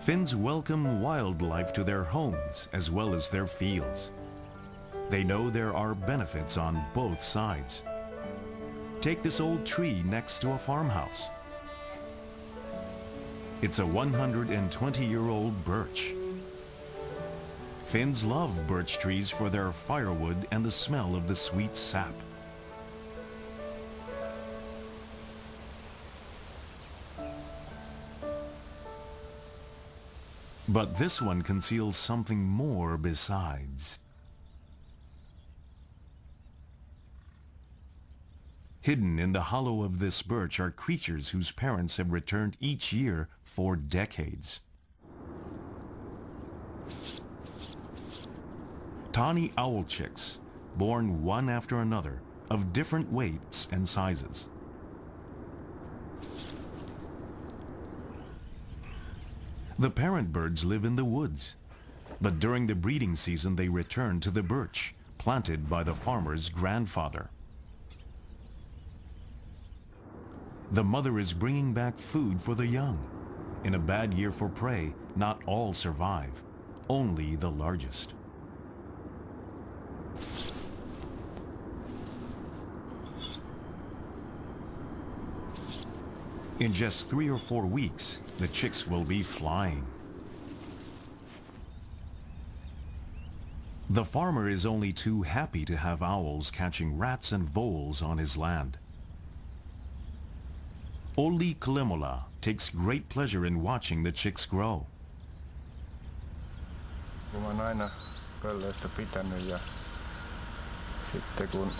Finns welcome wildlife to their homes as well as their fields. They know there are benefits on both sides. Take this old tree next to a farmhouse. It's a 120-year-old birch. Finns love birch trees for their firewood and the smell of the sweet sap. But this one conceals something more besides. Hidden in the hollow of this birch are creatures whose parents have returned each year for decades. Tawny owl chicks, born one after another, of different weights and sizes. The parent birds live in the woods, but during the breeding season they return to the birch, planted by the farmer's grandfather. The mother is bringing back food for the young. In a bad year for prey, not all survive, only the largest. In just 3 or 4 weeks, the chicks will be flying. The farmer is only too happy to have owls catching rats and voles on his land. Olli Klemola takes great pleasure in watching the chicks grow. Mä oon aina pölleistä pitänyt ja sitten kun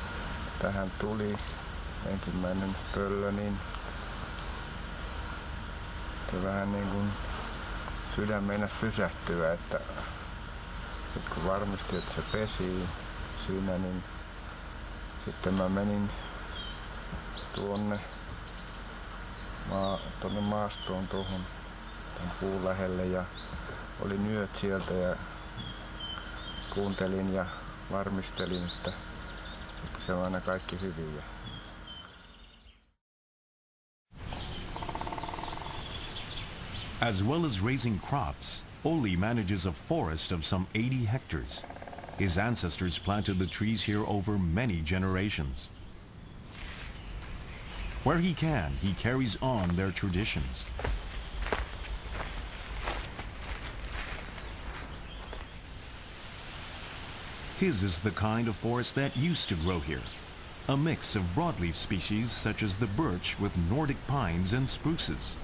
tähän tuli ensimmäinen pöllö, niin se vähän niin kuin sydän meinasi pysähtyä, että kun varmisti, että se pesii siinä, niin sitten mä menin tuonne maastoon tuohon tämän puun lähelle ja olin yöt sieltä ja kuuntelin ja varmistelin, että se on aina kaikki hyvin. As well as raising crops, Olli manages a forest of some 80 hectares. His ancestors planted the trees here over many generations. Where he can, he carries on their traditions. His is the kind of forest that used to grow here, a mix of broadleaf species such as the birch with Nordic pines and spruces.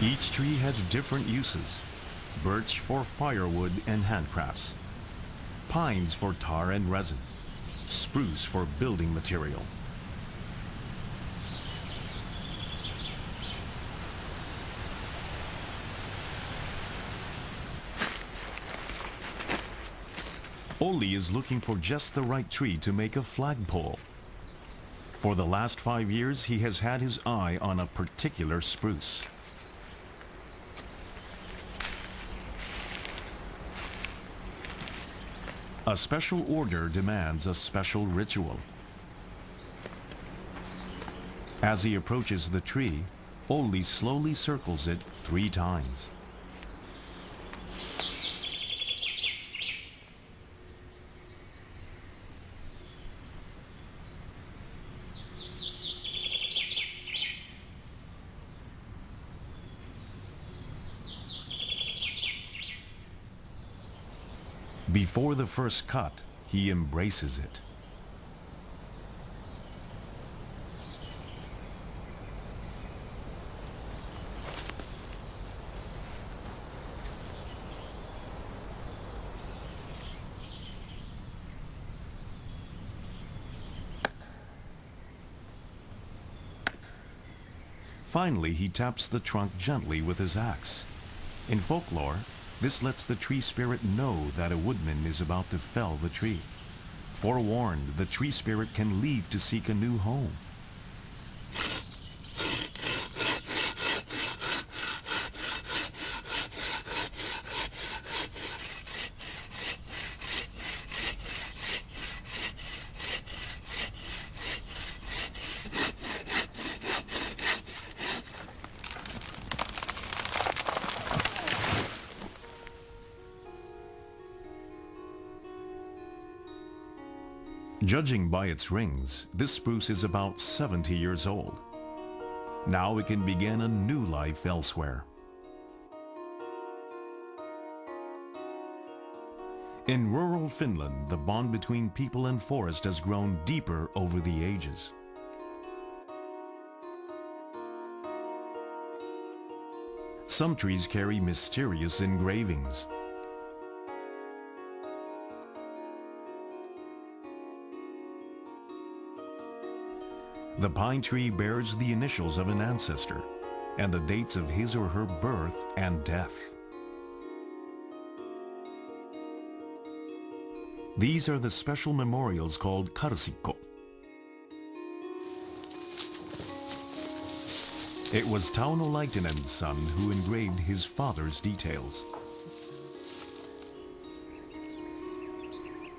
Each tree has different uses. Birch for firewood and handcrafts, pines for tar and resin, spruce for building material. Olli is looking for just the right tree to make a flagpole. For the last 5 years, he has had his eye on a particular spruce. A special order demands a special ritual. As he approaches the tree, Olli slowly circles it 3 times. Before the first cut, he embraces it. Finally, he taps the trunk gently with his axe. In folklore, this lets the tree spirit know that a woodman is about to fell the tree. Forewarned, the tree spirit can leave to seek a new home. Judging by its rings, this spruce is about 70 years old. Now it can begin a new life elsewhere. In rural Finland, the bond between people and forest has grown deeper over the ages. Some trees carry mysterious engravings. The pine tree bears the initials of an ancestor and the dates of his or her birth and death. These are the special memorials called karsikko. It was Tauno Laitinen's son who engraved his father's details.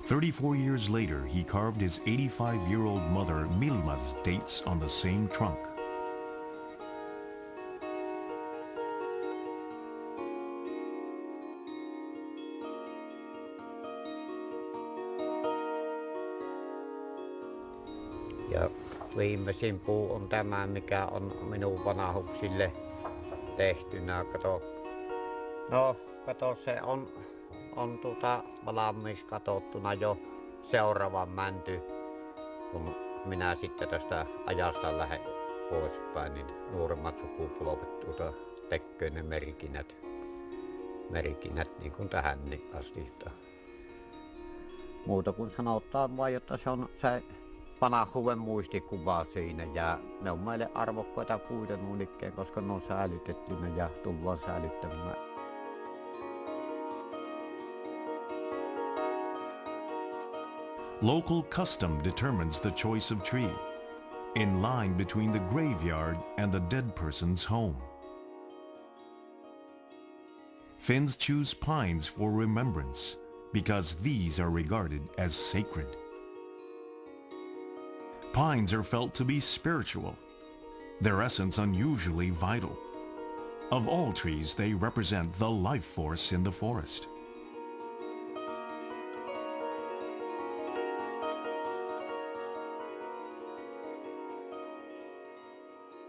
34 years later, he carved his 85-year-old mother Milma's dates on the same trunk. Ja viimeisin puu on tämä, mikä on minun vanhuksille tehtynä. Kato, se on valmiiksi katsottuna jo seuraavan mänty, kun minä sitten tästä ajasta lähden poispäin, niin nuoremmat sukupolvet tekee ne merkinnät niin kuin tähänkin asti. Muuta kuin sanotaan vain, että se on se vanhuuden muistikuva siinä, ja ne on meille arvokkaita puita nuunikkeen, koska ne on säilytettynä ja tullaan säilyttämään. Local custom determines the choice of tree, in line between the graveyard and the dead person's home. Finns choose pines for remembrance because these are regarded as sacred. Pines are felt to be spiritual, their essence unusually vital. Of all trees, they represent the life force in the forest.